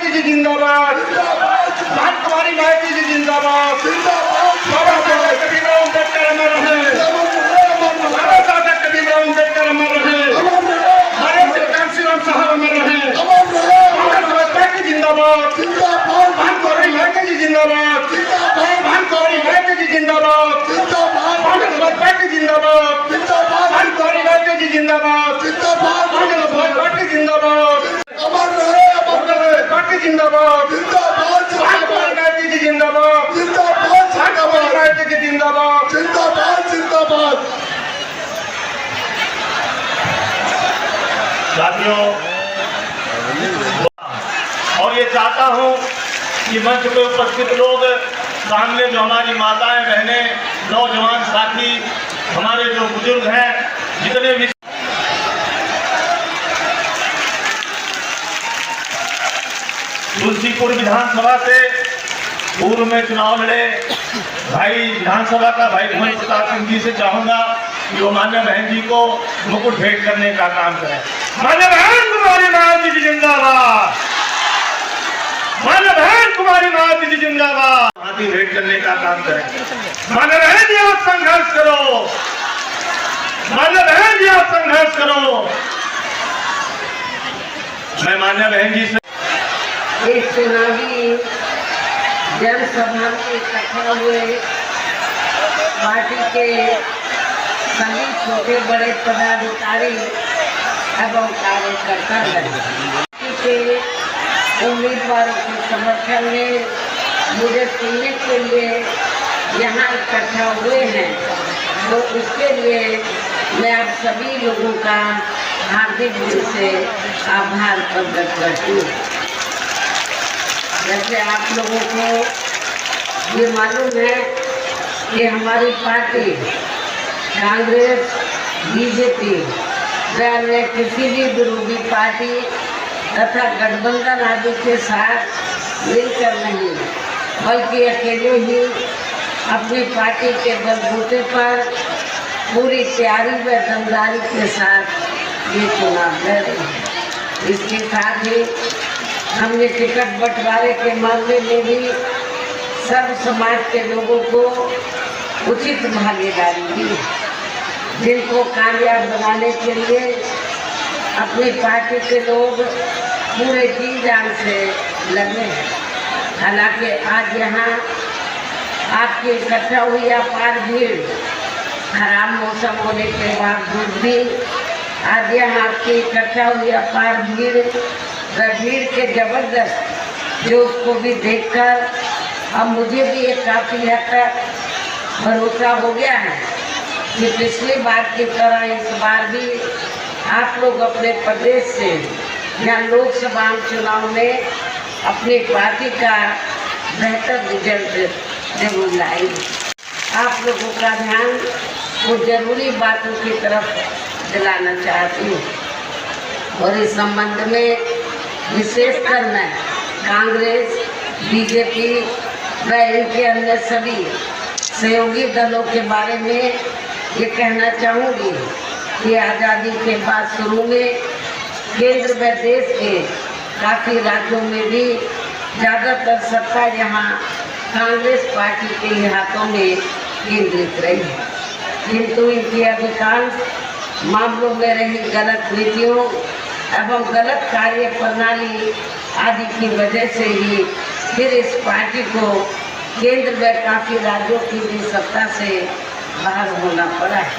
मायावती जी जिंदाबाद, भारत कुमारी मायावती जी जिंदाबाद, बाबा साहब कबीरराव अम्बेडकर अमर रहे, बाबा साहब कबीरराव अम्बेडकर अमर रहे, हमारे कांशीराम साहब अमर रहे, कांग्रेस पार्टी जिंदाबाद, भारत कुमारी मायावती जी जिंदाबाद, भारत कुमारी मायावती जी जिंदाबाद, कांग्रेस पार्टी जिंदाबाद, भारत कुमारी मायावती जी जिंदाबाद, कांग्रेस पार्टी जिंदाबाद, पार्टी जिंदाबाद, भारत कुमारी मायावती जी जिंदाबाद, भारत कुमारी मायावती जी जिंदाबाद, जिंदाबाद। साथियों, और ये चाहता हूँ कि मंच पे उपस्थित लोग, सामने जो हमारी माताएं बहनें, नौजवान साथी, हमारे जो बुजुर्ग हैं, जितने भी तुलसीपुर विधानसभा से पूर्व में चुनाव लड़े भाई विधानसभा का भाई भूमि प्रताप सिंह जी से चाहूंगा कि वो मान्य बहन जी को मुकुट भेंट करने का काम करें। मान्य बहन कुमारी मायावती जी जिंदाबाद, मान्य बहन कुमारी मायावती जी जिंदाबाद, हाथी भेंट करने का काम करें। मान्य बहन जी आप संघर्ष करो, मान्य बहन जी आप संघर्ष करो। मैं मान्य बहन जी से एक चुनावी जनसभा में इकट्ठा हुए पार्टी के सभी छोटे बड़े पदाधिकारी एवं कार्यकर्ता के उम्मीदवारों के समर्थन में मुझे सुनने के लिए यहाँ इकट्ठा हुए हैं, तो इसके लिए मैं आप सभी लोगों का हार्दिक दिल से आभार प्रकट करती हूँ। जैसे आप लोगों को ये मालूम है कि हमारी पार्टी कांग्रेस, बीजेपी व अन्य किसी भी विरोधी पार्टी तथा गठबंधन आदि के साथ मिलकर नहीं, बल्कि अकेले ही अपनी पार्टी के बलबूते पर पूरी तैयारी व दमदारी के साथ ये चुनाव लड़ रही है। इसके साथ ही हमने टिकट बंटवारे के मामले में भी सर्व समाज के लोगों को उचित भागीदारी दी, जिनको कामयाब बनाने के लिए अपनी पार्टी के लोग पूरे जी जान से लगे हैं। हालांकि आज यहाँ आपकी इकट्ठा हुई अपार भीड़, खराब मौसम होने के बावजूद भी आज यहाँ आपकी इकट्ठा हुई अपार भीड़ भीड़ के जबरदस्त जो उसको भी देखकर अब मुझे भी एक काफ़ी हद तक भरोसा हो गया है कि पिछली बार की तरह इस बार भी आप लोग अपने प्रदेश से या लोकसभा चुनाव में अपनी पार्टी का बेहतर रिजल्ट जरूर लाएंगे। आप लोगों का ध्यान कुछ जरूरी बातों की तरफ दिलाना चाहती हूँ, और इस संबंध में विशेषकर मैं कांग्रेस, बीजेपी व इनके अन्य सभी सहयोगी दलों के बारे में ये कहना चाहूँगी कि आज़ादी के बाद शुरू में केंद्र व देश के काफ़ी राज्यों में भी ज़्यादातर सत्ता यहाँ कांग्रेस पार्टी के हाथों में केंद्रित रही है, किंतु इनकी अधिकांश मामलों में रही गलत नीतियों एवं गलत कार्य प्रणाली आदि की वजह से ही फिर इस पार्टी को केंद्र व काफ़ी राज्यों की भी सत्ता से बाहर होना पड़ा है।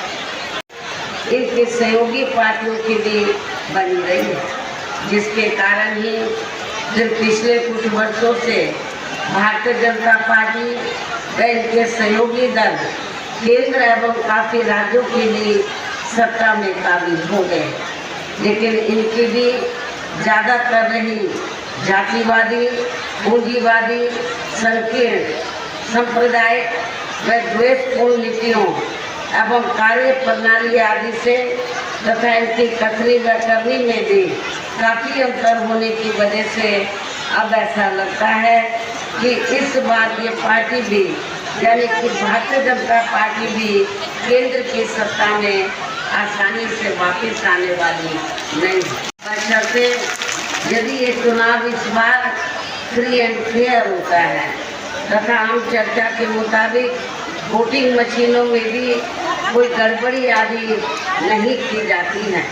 इनकी सहयोगी पार्टियों की भी बनी रही है, जिसके कारण ही फिर पिछले कुछ वर्षों से भारतीय जनता पार्टी व इनके सहयोगी दल केंद्र एवं काफ़ी राज्यों की भी सत्ता में काबिज हो गए, लेकिन इनकी भी ज़्यादातर रही जातिवादी, पूंजीवादी, संकीर्ण, सांप्रदायिक व द्वेषपूर्ण नीतियों एवं कार्य प्रणाली आदि से तथा इनकी कथनी व करनी में भी काफ़ी अंतर होने की वजह से अब ऐसा लगता है कि इस बार ये पार्टी भी यानी कि भारतीय जनता पार्टी भी केंद्र की सत्ता में आसानी से वापस आने वाली नहीं है। बशर्ते यदि ये चुनाव इस बार फ्री एंड फेयर होता है तथा आम चर्चा के मुताबिक वोटिंग मशीनों में भी कोई गड़बड़ी आदि नहीं की जाती है।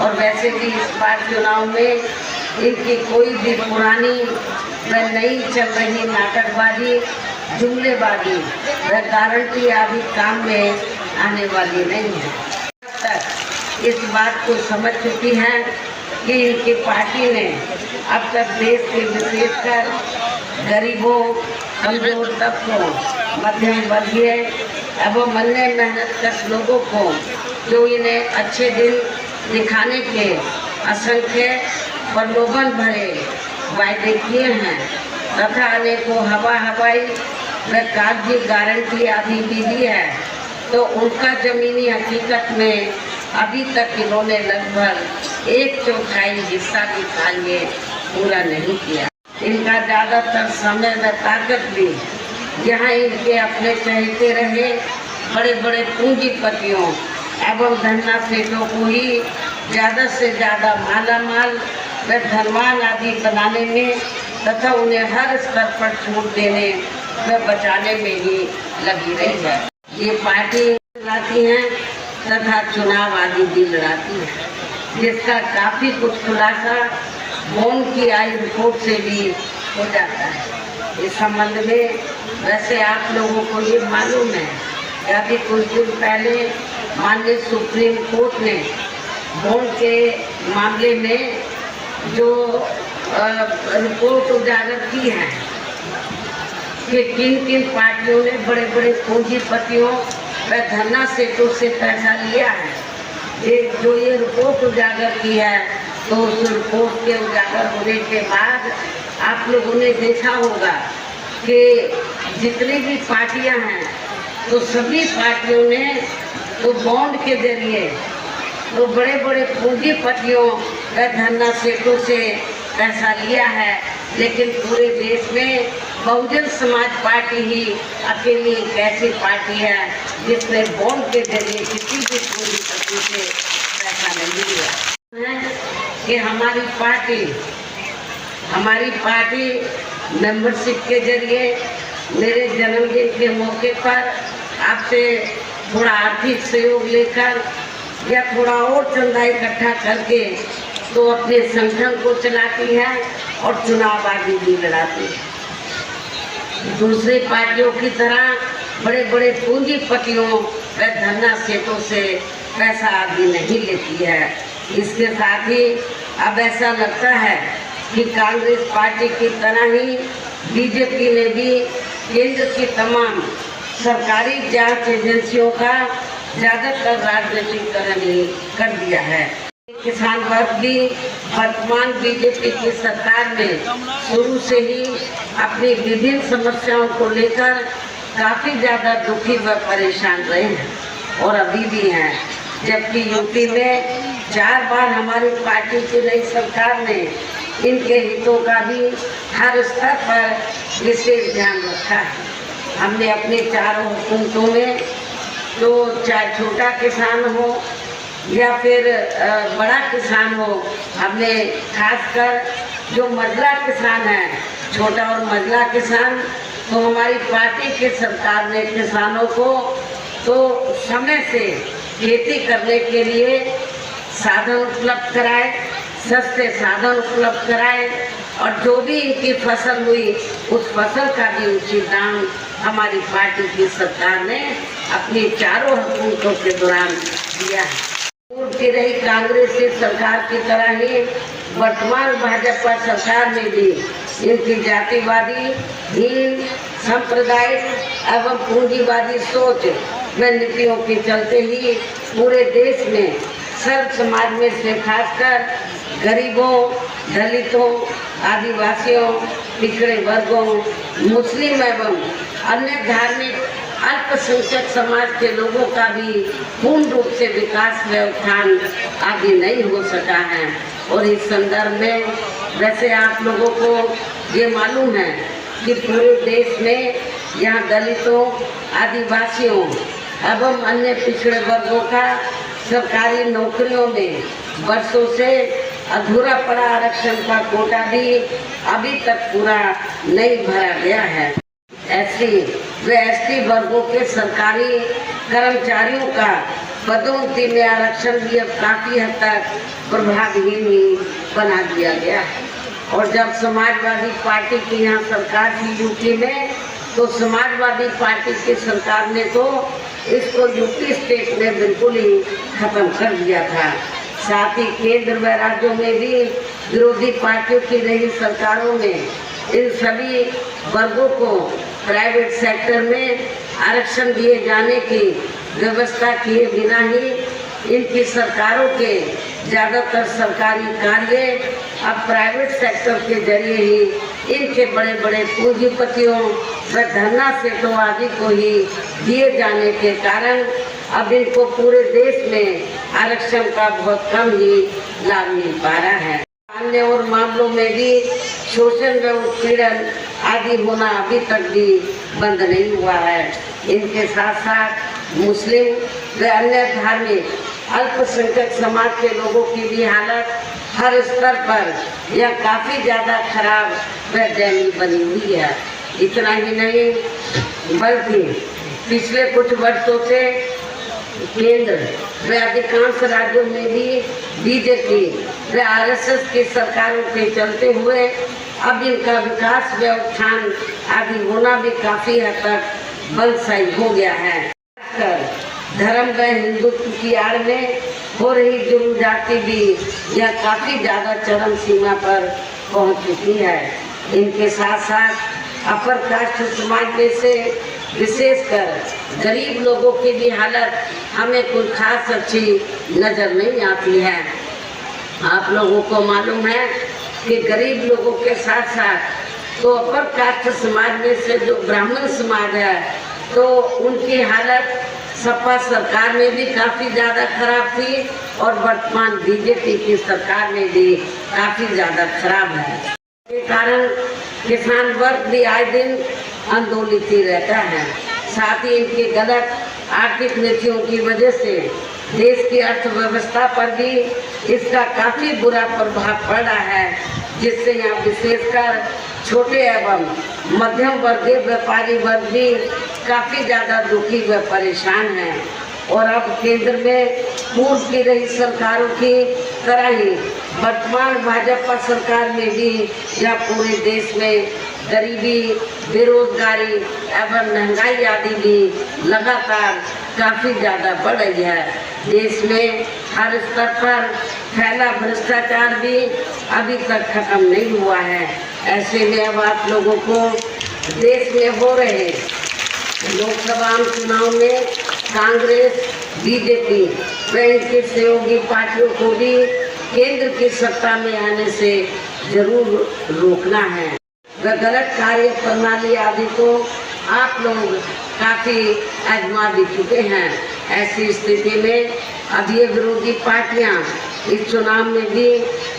और वैसे भी इस बार चुनाव में इनकी कोई भी पुरानी व नई चल रही नाटकबाजी, जुमलेबाजी व गारंटी आदि काम में आने वाली नहीं है। अब तक इस बात को समझ चुकी है कि इनकी पार्टी ने अब तक देश के विशेषकर गरीबों, कमजोर तबकों, मध्यम वर्गीय एवं अन्य मेहनतकश लोगों को जो इन्हें अच्छे दिन दिखाने के असंख्य प्रलोभन भरे वायदे किए हैं तथा अनेकों हवाई व कागजी गारंटी आदि भी दी है, तो उनका जमीनी हकीकत में अभी तक इन्होंने लगभग 1/4 हिस्सा भी कार्य पूरा नहीं किया। इनका ज़्यादातर समय व ताकत भी यहाँ इनके अपने चहेते रहे बड़े बड़े पूंजीपतियों एवं धन्ना सेठों को ही ज़्यादा से ज़्यादा मालामाल व धनवान आदि बनाने में तथा उन्हें हर स्तर पर छूट देने व बचाने में ही लगी रही है। ये पार्टी लड़ाती है तथा चुनाव आदि भी लड़ाती है, जिसका काफ़ी कुछ खुलासा बॉन की आई रिपोर्ट से भी हो जाता है। इस संबंध में वैसे आप लोगों को ये मालूम है कि अभी कुछ दिन पहले माननीय सुप्रीम कोर्ट ने बॉन के मामले में जो रिपोर्ट उजागर की है कि किन किन पार्टियों ने बड़े बड़े पूंजीपतियों व धन्ना सेठों से पैसा लिया है, ये रिपोर्ट उजागर की है, तो उस रिपोर्ट के उजागर होने के बाद आप लोगों ने देखा होगा कि जितनी भी पार्टियां हैं तो सभी पार्टियों ने तो बॉन्ड के जरिए तो बड़े बड़े पूंजीपतियों व धन्ना सेठों से पैसा लिया है, लेकिन पूरे देश में बहुजन समाज पार्टी ही अकेली एक ऐसी पार्टी है जिसने बॉन्ड के जरिए किसी भी पूंजीपति से पैसा नहीं लिया है। कि हमारी पार्टी मेंबरशिप के जरिए मेरे जन्मदिन के मौके पर आपसे थोड़ा आर्थिक सहयोग लेकर या थोड़ा और चंदा इकट्ठा करके तो अपने संगठन को चलाती है और चुनाव आदि भी लड़ाती है। दूसरी पार्टियों की तरह बड़े बड़े पूंजीपतियों व धन्ना सेठों से पैसा आदि नहीं लेती है। इसके साथ ही अब ऐसा लगता है कि कांग्रेस पार्टी की तरह ही बीजेपी ने भी केंद्र की तमाम सरकारी जांच एजेंसियों का ज़्यादातर राजनीतिकरण ही कर दिया है। किसान वर्ग भी वर्तमान बीजेपी की सरकार में शुरू से ही अपनी विभिन्न समस्याओं को लेकर काफ़ी ज़्यादा दुखी व परेशान रहे हैं और अभी भी हैं, जबकि यूपी में 4 बार हमारी पार्टी की नई सरकार ने इनके हितों का भी हर स्तर पर विशेष ध्यान रखा है। हमने अपने चारों हुकूमतों में तो चाहे छोटा किसान हो या फिर बड़ा किसान हो, हमने खासकर जो मजला किसान है, छोटा और मजला किसान, तो हमारी पार्टी की सरकार ने किसानों को तो समय से खेती करने के लिए साधन उपलब्ध कराए, सस्ते साधन उपलब्ध कराए और जो भी इनकी फसल हुई उस फसल का भी उचित दाम हमारी पार्टी की सरकार ने अपनी चारों हुकूमतों के दौरान दिया है। पूर्व की रही कांग्रेस की सरकार की तरह ही वर्तमान भाजपा सरकार में भी इनकी जातिवादी, हीन, सांप्रदायिक एवं पूंजीवादी सोच व नीतियों के चलते ही पूरे देश में सर्व समाज में से खासकर गरीबों, दलितों, आदिवासियों, पिछड़े वर्गों, मुस्लिम एवं अन्य धार्मिक अल्पसंख्यक समाज के लोगों का भी पूर्ण रूप से विकास व उत्थान आदि नहीं हो सका है। और इस संदर्भ में वैसे आप लोगों को ये मालूम है कि पूरे देश में यहाँ दलितों, आदिवासियों एवं अन्य पिछड़े वर्गों का सरकारी नौकरियों में वर्षों से अधूरा पड़ा आरक्षण का कोटा भी अभी तक पूरा नहीं भरा गया है। एससी व एसटी वर्गों के सरकारी कर्मचारियों का पदोन्नति में आरक्षण भी अब काफी हद तक प्रभावहीन ही बना दिया गया है। और जब समाजवादी पार्टी की यहाँ सरकार थी यूपी में, तो समाजवादी पार्टी की सरकार ने तो इसको यूपी स्टेट में बिल्कुल ही खत्म कर दिया था। साथ ही केंद्र व राज्यों में भी विरोधी पार्टियों की रही सरकारों में इन सभी वर्गों को प्राइवेट सेक्टर में आरक्षण दिए जाने की व्यवस्था किए बिना ही इनकी सरकारों के ज़्यादातर सरकारी कार्य अब प्राइवेट सेक्टर के जरिए ही इनके बड़े बड़े पूंजीपतियों व धन्ना सेठों आदि को ही दिए जाने के कारण अब इनको पूरे देश में आरक्षण का बहुत कम ही लाभ मिल पा रहा है। अन्य और मामलों में भी शोषण व उत्पीड़न आदि होना अभी तक भी बंद नहीं हुआ है। इनके साथ साथ मुस्लिम व अन्य धार्मिक अल्पसंख्यक समाज के लोगों की भी हालत हर स्तर पर यह काफ़ी ज़्यादा खराब व दयनीय बनी हुई है। इतना ही नहीं बल्कि पिछले कुछ वर्षों से केंद्र व अधिकांश राज्यों में भी बीजेपी व आरएसएस की सरकारों के चलते हुए अब इनका विकास व उत्थान आदि होना भी काफ़ी हद तक बंद हो गया है। धर्म व हिंदुत्व की आड़ में हो रही जुर्म जाति भी यह काफ़ी ज़्यादा चरम सीमा पर पहुंच चुकी है। इनके साथ साथ अपर कास्ट समाज में से विशेषकर गरीब लोगों की भी हालत हमें कोई खास अच्छी नज़र नहीं आती है। आप लोगों को मालूम है कि गरीब लोगों के साथ साथ तो अपर कास्ट समाज में से जो ब्राह्मण समाज है, तो उनकी हालत सपा सरकार में भी काफ़ी ज़्यादा खराब थी और वर्तमान बीजेपी की सरकार में भी काफ़ी ज़्यादा खराब है। के कारण किसान वर्ग भी आए दिन आंदोलित ही रहता है। साथ ही इनकी गलत आर्थिक नीतियों की वजह से देश की अर्थव्यवस्था पर भी इसका काफ़ी बुरा प्रभाव पड़ रहा है, जिससे यहाँ विशेषकर छोटे एवं मध्यम वर्गीय व्यापारी वर्ग भी काफ़ी ज़्यादा दुखी व परेशान हैं। और अब केंद्र में पूर्व की रही सरकारों की तरह ही वर्तमान भाजपा सरकार में भी या पूरे देश में गरीबी, बेरोजगारी एवं महंगाई आदि भी लगातार काफ़ी ज़्यादा बढ़ रही है। देश में हर स्तर पर फैला भ्रष्टाचार भी अभी तक खत्म नहीं हुआ है। ऐसे में अब आप लोगों को देश में हो रहे लोकसभा चुनाव में कांग्रेस, बीजेपी व इनकी सहयोगी पार्टियों को भी केंद्र की सत्ता में आने से जरूर रोकना है। व गलत कार्य प्रणाली आदि को आप लोग काफ़ी आजमा भी चुके हैं। ऐसी स्थिति में अब ये विरोधी पार्टियां इस चुनाव में भी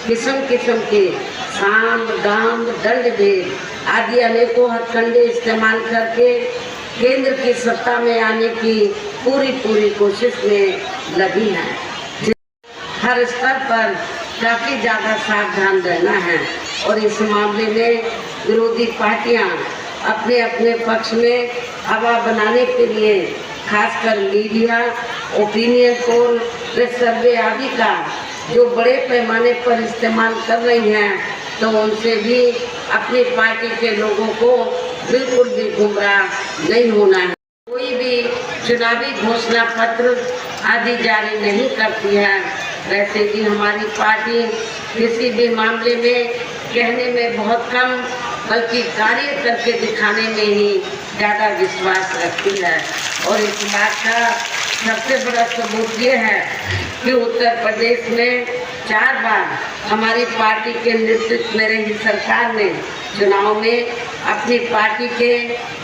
किस्म किस्म के साम, दाम, दंड भेद आदि अनेकों हथकंडे इस्तेमाल करके केंद्र की सत्ता में आने की पूरी कोशिश में लगी है। हर स्तर पर काफ़ी ज़्यादा सावधान रहना है और इस मामले में विरोधी पार्टियां अपने अपने पक्ष में हवा बनाने के लिए खासकर मीडिया, ओपिनियन पोल व सर्वे आदि का जो बड़े पैमाने पर इस्तेमाल कर रही हैं, तो उनसे भी अपनी पार्टी के लोगों को बिल्कुल भी गुमराह नहीं होना है। कोई भी चुनावी घोषणा पत्र आदि जारी नहीं करती है। वैसे भी हमारी पार्टी किसी भी मामले में कहने में बहुत कम बल्कि कार्य करके दिखाने में ही ज़्यादा विश्वास रखती है। और इस बात का सबसे बड़ा सबूत ये है कि उत्तर प्रदेश में 4 बार हमारी पार्टी के नेतृत्व में रही सरकार ने चुनाव में अपनी पार्टी के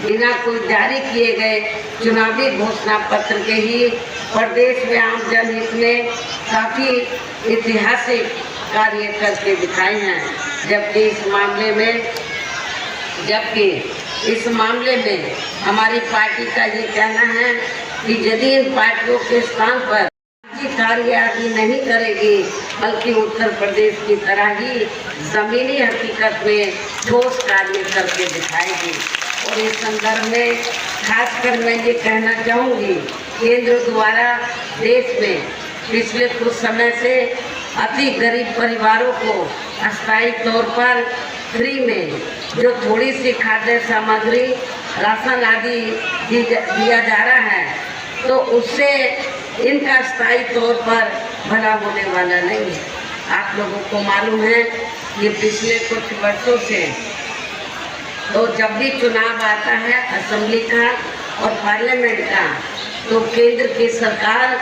बिना कोई जारी किए गए चुनावी घोषणा पत्र के ही प्रदेश में आम जनहित में काफ़ी ऐतिहासिक कार्य करके दिखाए हैं। जबकि इस मामले में हमारी पार्टी का ये कहना है कि यदि इन पार्टियों के स्थान पर कार्य आदि नहीं करेगी बल्कि उत्तर प्रदेश की तरह ही ज़मीनी हकीकत में ठोस कार्य करके दिखाएगी। और इस संदर्भ में खासकर मैं ये कहना चाहूँगी, केंद्र द्वारा देश में पिछले कुछ समय से अति गरीब परिवारों को अस्थायी तौर पर फ्री में जो थोड़ी सी खाद्य सामग्री, राशन आदि दिया जा रहा है, तो उससे इनका स्थायी तौर पर भला होने वाला नहीं है। आप लोगों को मालूम है कि पिछले कुछ वर्षों से तो जब भी चुनाव आता है असेंबली का और पार्लियामेंट का, तो केंद्र की सरकार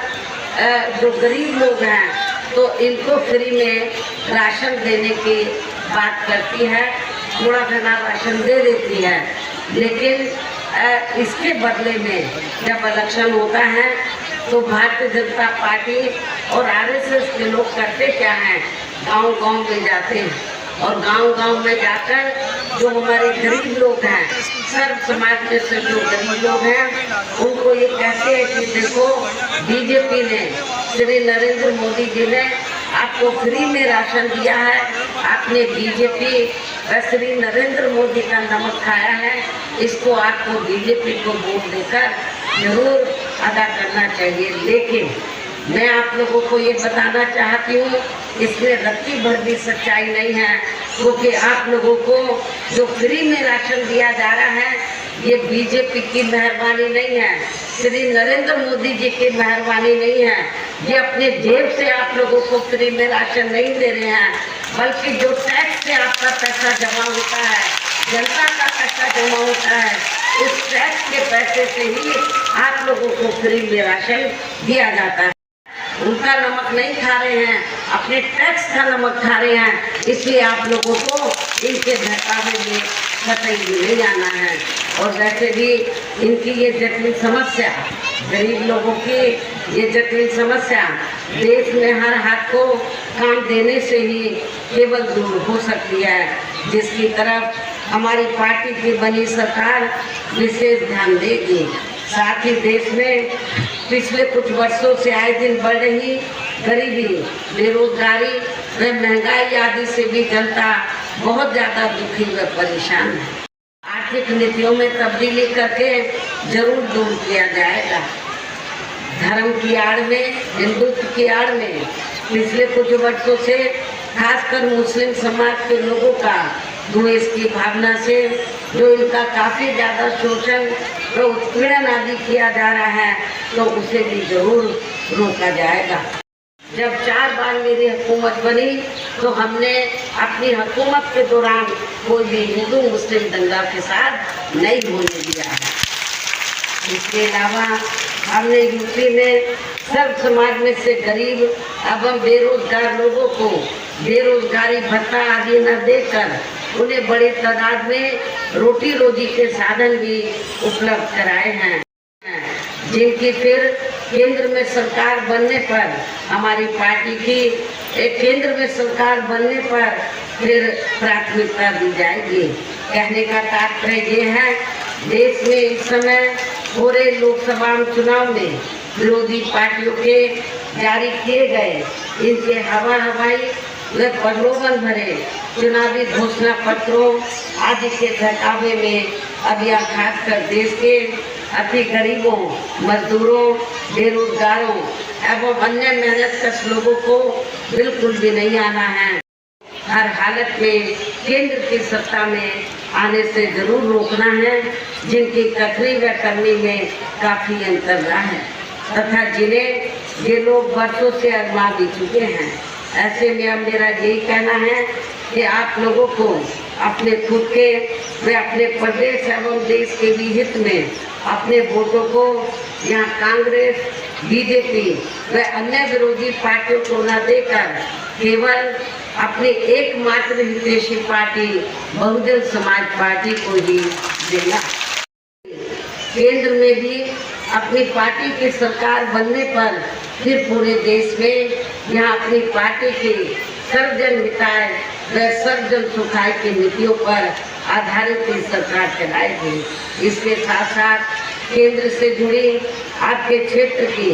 जो गरीब लोग हैं तो इनको फ्री में राशन देने की बात करती है, थोड़ा घना राशन दे देती है। लेकिन इसके बदले में जब इलेक्शन होता है तो भारतीय जनता पार्टी और आरएसएस के लोग करते क्या हैं, गांव-गांव में जाते हैं और गांव-गांव में जाकर जो हमारे गरीब लोग हैं, सर्व समाज में से जो गरीब लोग हैं, उनको ये कहते हैं कि देखो बीजेपी ने, श्री नरेंद्र मोदी जी ने आपको फ्री में राशन दिया है, आपने बीजेपी व श्री नरेंद्र मोदी का नमक खाया है, इसको आपको बीजेपी को वोट देकर जरूर अदा करना चाहिए। लेकिन मैं आप लोगों को ये बताना चाहती हूँ, इसमें रत्ती भर भी सच्चाई नहीं है, क्योंकि आप लोगों को जो फ्री में राशन दिया जा रहा है ये बीजेपी की मेहरबानी नहीं है, श्री नरेंद्र मोदी जी की मेहरबानी नहीं है। ये अपने जेब से आप लोगों को फ्री में राशन नहीं दे रहे हैं, बल्कि जो टैक्स से आपका पैसा जमा होता है, जनता का पैसा जमा होता है, उस टैक्स के पैसे से ही आप लोगों को फ्री में राशन दिया जाता है। उनका नमक नहीं खा रहे हैं, अपने टैक्स का नमक खा रहे हैं, इसलिए आप लोगों को इनके बहकावे में कतई भी नहीं जाना है। और वैसे भी इनकी ये जटिल समस्या, गरीब लोगों की ये जटिल समस्या देश में हर हाथ को काम देने से ही केवल दूर हो सकती है, जिसकी तरफ हमारी पार्टी की बनी सरकार विशेष ध्यान देगी। साथ ही देश में पिछले कुछ वर्षों से आए दिन बढ़ रही गरीबी, बेरोजगारी व महंगाई आदि से भी जनता बहुत ज़्यादा दुखी व परेशान है। आर्थिक नीतियों में तब्दीली करके जरूर दूर किया जाएगा। धर्म की आड़ में, हिंदुत्व की आड़ में पिछले कुछ वर्षों से खासकर मुस्लिम समाज के लोगों का द्वेष की भावना से जो इनका काफ़ी ज़्यादा शोषण व उत्पीड़न आदि किया जा रहा है, तो उसे भी जरूर रोका जाएगा। जब 4 बार मेरी हुकूमत बनी तो हमने अपनी हुकूमत के दौरान कोई भी हिंदू मुस्लिम दंगा के साथ नहीं होने दिया है। इसके अलावा हमने यूपी में सर्व समाज में से गरीब एवं बेरोजगार लोगों को बेरोजगारी भत्ता आदि न देकर उन्हें बड़ी तादाद में रोटी रोजी के साधन भी उपलब्ध कराए हैं, जिनकी फिर केंद्र में सरकार बनने पर हमारी पार्टी की केंद्र में सरकार बनने पर फिर प्राथमिकता दी जाएगी। कहने का तात्पर्य ये है, देश में इस समय हो रहे लोकसभा चुनाव में विरोधी पार्टियों के जारी किए गए इनके हवाई व प्रलोभन भरे चुनावी घोषणा पत्रों आदि के बहकावे में अब यह खासकर देश के अति गरीबों, मजदूरों, बेरोजगारों एवं अन्य मेहनतकश लोगों को बिल्कुल भी नहीं आना है। हर हालत में केंद्र की सत्ता में आने से जरूर रोकना है, जिनकी कथनी व करनी में काफ़ी अंतर रहा है तथा जिन्हें ये लोग वर्षों से आजमा भी चुके हैं। ऐसे में अब मेरा यही कहना है कि आप लोगों को अपने खुद के व अपने प्रदेश एवं देश के भी हित में अपने वोटों को यहाँ कांग्रेस, बीजेपी व अन्य विरोधी पार्टियों को न देकर केवल अपनी एकमात्र हितैषी पार्टी बहुजन समाज पार्टी को ही देना। केंद्र में भी अपनी पार्टी की सरकार बनने पर फिर पूरे देश में यहाँ अपनी पार्टी की सर्वजन हिताय व सर्वजन सुखाय की नीतियों पर आधारित की सरकार चलाएगी। इसके साथ साथ केंद्र से जुड़ी आपके क्षेत्र की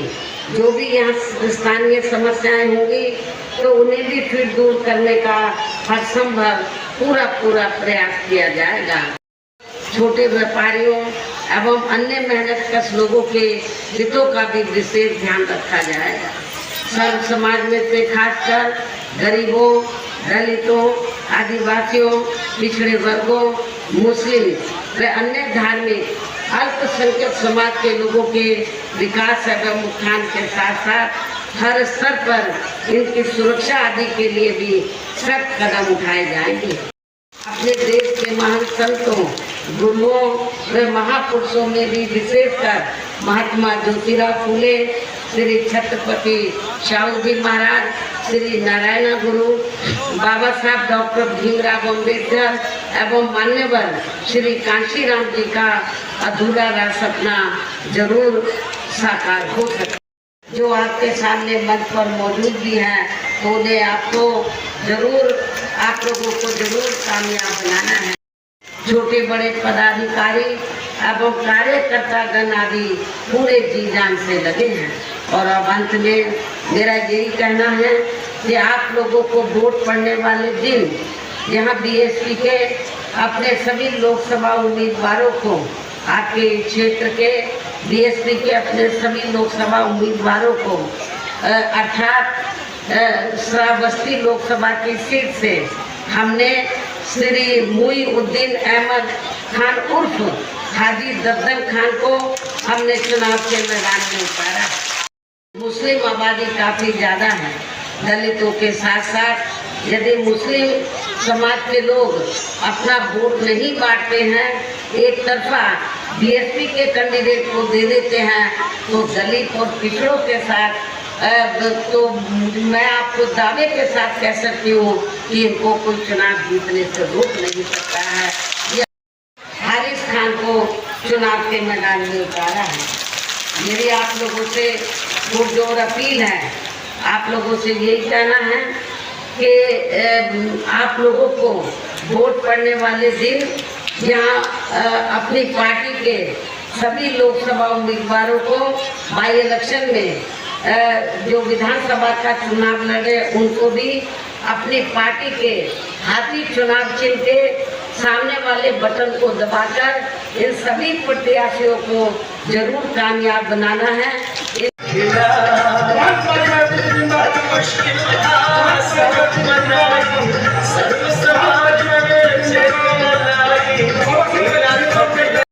जो भी यहाँ स्थानीय समस्याएं होंगी तो उन्हें भी फिर दूर करने का हर संभव पूरा प्रयास किया जाएगा। छोटे व्यापारियों एवं अन्य मेहनतकश लोगों के हितों का भी विशेष ध्यान रखा जाएगा। सर्व समाज में से खासकर गरीबों, दलितों, आदिवासियों, पिछड़े वर्गों, मुस्लिम व अन्य धार्मिक अल्पसंख्यक समाज के लोगों के विकास एवं उत्थान के साथ साथ हर स्तर पर इनकी सुरक्षा आदि के लिए भी सख्त कदम उठाए जाएंगे। अपने देश के महान संतों, गुरुओं व महापुरुषों में भी विशेषकर महात्मा ज्योतिराव फूले, श्री छत्रपति शाहू जी महाराज, श्री नारायण गुरु, बाबा साहब डॉक्टर भीमराव अम्बेडकर एवं मान्यवर श्री कांशीराम जी का अधूरा रहा सपना जरूर साकार हो सके। जो आपके सामने मंच पर मौजूद भी हैं तो उन्हें आप लोगों को जरूर कामयाब बनाना है। छोटे बड़े पदाधिकारी एवं कार्यकर्ता गण आदि पूरे जी जान से लगे हैं। और अब अंत में मेरा यही कहना है कि आप लोगों को वोट पड़ने वाले दिन यहाँ बीएसपी के अपने सभी लोकसभा उम्मीदवारों को, आपके क्षेत्र के बीएसपी के अपने सभी लोकसभा उम्मीदवारों को अर्थात श्रावस्ती लोकसभा की सीट से हमने श्री मुईउद्दीन अहमद खान उर्फ हाजी दद्दन खान को हमने चुनाव के मैदान में उतारा। मुस्लिम आबादी काफ़ी ज़्यादा है। दलितों के साथ साथ यदि मुस्लिम समाज के लोग अपना वोट नहीं बांटते हैं, एक तरफा बीएसपी के कैंडिडेट को दे देते हैं, तो दलित और पिछड़ों के साथ तो मैं आपको दावे के साथ कह सकती हूँ कि इनको कोई चुनाव जीतने से रोक नहीं सकता है। हारिस खान को चुनाव के मैदान में उतारा है। मेरी आप लोगों से पुरजोर अपील है, आप लोगों से यही कहना है कि आप लोगों को वोट पड़ने वाले दिन यहाँ अपनी पार्टी के सभी लोकसभा उम्मीदवारों को बाई इलेक्शन में जो विधानसभा का चुनाव लड़े उनको भी अपनी पार्टी के हाथी चुनाव चिन्ह के सामने वाले बटन को दबाकर इन सभी प्रत्याशियों को जरूर कामयाब बनाना है। मुश्किल